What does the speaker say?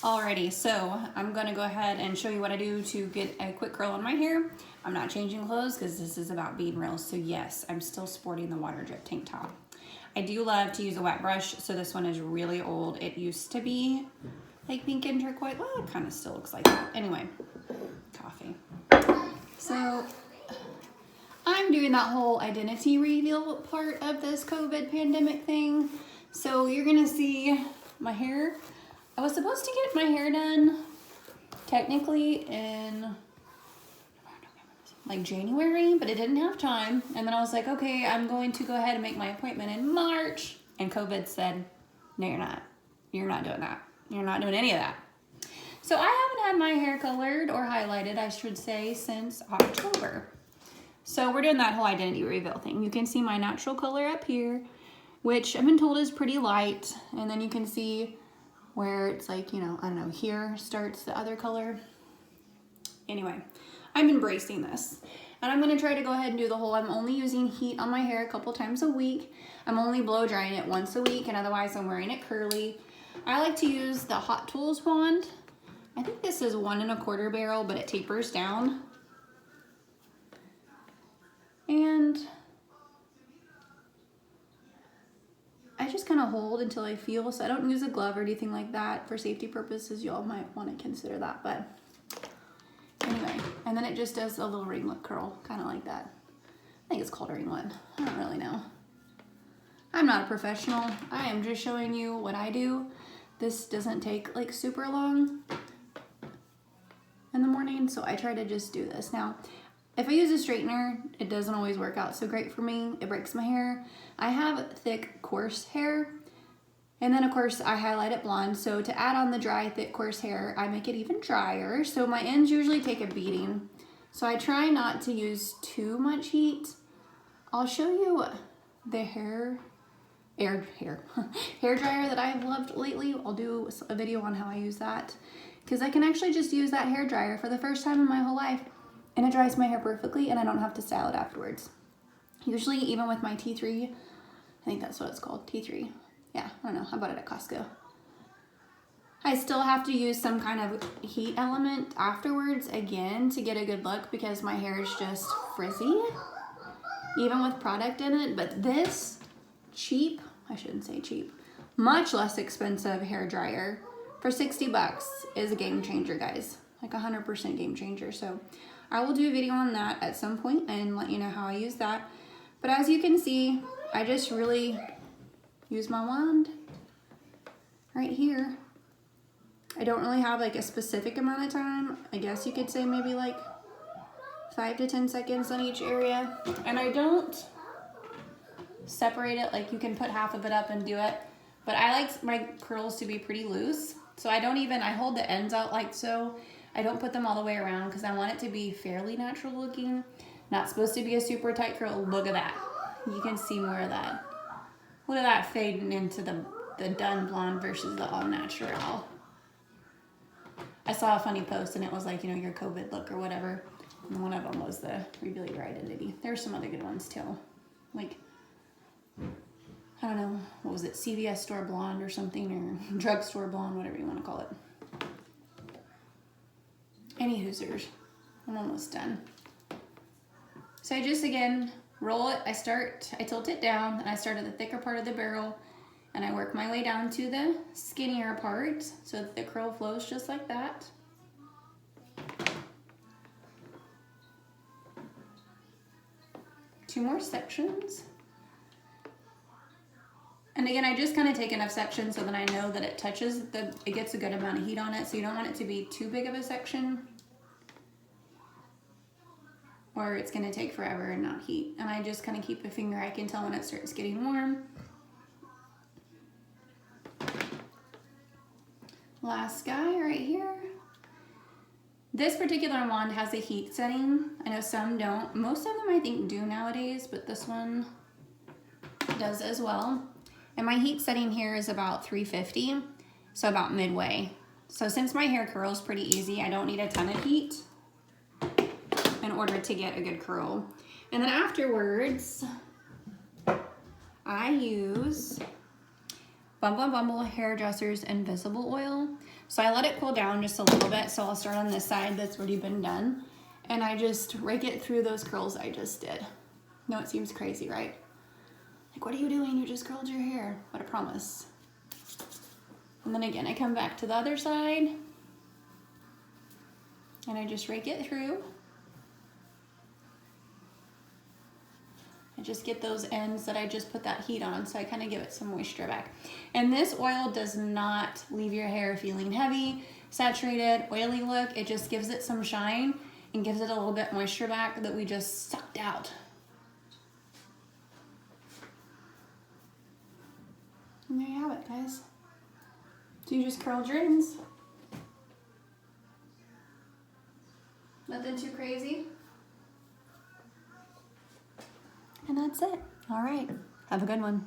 Alrighty, so I'm gonna go ahead and show you what I do to get a quick curl on my hair. I'm not changing clothes because this is about being real. So yes, I'm still sporting the water drip tank top. I do love to use a wet brush, so this one is really old. It used to be like pink and turquoise. Well, it kind of still looks like that. Anyway, coffee. So I'm doing that whole identity reveal part of this COVID pandemic thing. So you're gonna see my hair. I was supposed to get my hair done technically in like January, but I didn't have time. And then I was like, okay, I'm going to go ahead and make my appointment in March. And COVID said, no, you're not. You're not doing that. You're not doing any of that. So I haven't had my hair colored or highlighted, I should say, since October. So we're doing that whole identity reveal thing. You can see my natural color up here, which I've been told is pretty light. And then you can see where it's like, you know, I don't know, here starts the other color. Anyway, I'm embracing this. And I'm gonna try to go ahead and do the whole, I'm only using heat on my hair a couple times a week. I'm only blow drying it once a week, and otherwise I'm wearing it curly. I like to use the Hot Tools wand. I think this is 1 1/4 barrel, but it tapers down. And I just kind of hold until I feel, so I don't use a glove or anything like that. For safety purposes, y'all might want to consider that, but anyway. And then it just does a little ringlet curl, kind of like that. I think it's called a ringlet. I don't really know. I'm not a professional. I am just showing you what I do. This doesn't take like super long in the morning, so I try to just do this. Now, if I use a straightener, it doesn't always work out so great for me. It breaks my hair. I have thick, coarse hair. And then of course I highlight it blonde. So to add on the dry, thick, coarse hair, I make it even drier. So my ends usually take a beating. So I try not to use too much heat. I'll show you the hair dryer that I've loved lately. I'll do a video on how I use that, because I can actually just use that hair dryer for the first time in my whole life, and it dries my hair perfectly, and I don't have to style it afterwards. Usually, even with my T3, I think that's what it's called, T3. Yeah, I don't know, I bought it at Costco. I still have to use some kind of heat element afterwards, again, to get a good look, because my hair is just frizzy, even with product in it. But this cheap, I shouldn't say cheap, much less expensive hair dryer for 60 bucks is a game changer, guys. Like 100% game changer. So I will do a video on that at some point and let you know how I use that. But as you can see, I just really use my wand right here. I don't really have like a specific amount of time. I guess you could say maybe like 5 to 10 seconds on each area. And I don't separate it, like you can put half of it up and do it. But I like my curls to be pretty loose. So I hold the ends out like so. I don't put them all the way around because I want it to be fairly natural looking. Not supposed to be a super tight curl. Look at that. You can see more of that. Look at that fading into the done blonde versus the all natural. I saw a funny post and it was like, you know, your COVID look or whatever. And one of them was the reveal your identity. There's some other good ones too. Like, I don't know, what was it? CVS store blonde or something, or drugstore blonde, whatever you want to call it. Any hoosers. I'm almost done. So I just, again, roll it. I tilt it down, and I start at the thicker part of the barrel, and I work my way down to the skinnier part so that the curl flows just like that. Two more sections. And again, I just kind of take enough sections so that I know that it touches it gets a good amount of heat on it. So you don't want it to be too big of a section, or it's gonna take forever and not heat. And I just kind of keep a finger. I can tell when it starts getting warm. Last guy right here. This particular wand has a heat setting. I know some don't. Most of them I think do nowadays, but this one does as well. And my heat setting here is about 350, so about midway. So since my hair curls pretty easy, I don't need a ton of heat in order to get a good curl. And then afterwards, I use Bumble and Bumble Hairdresser's Invisible Oil. So I let it cool down just a little bit. So I'll start on this side that's already been done. And I just rake it through those curls I just did. No, it seems crazy, right? Like, what are you doing? You just curled your hair. But I promise. And then again, I come back to the other side. And I just rake it through. I just get those ends that I just put that heat on, so I kind of give it some moisture back. And this oil does not leave your hair feeling heavy, saturated, oily look. It just gives it some shine and gives it a little bit moisture back that we just sucked out. And there you have it, guys. So you just curled your ends. Nothing too crazy. And that's it. All right. Have a good one.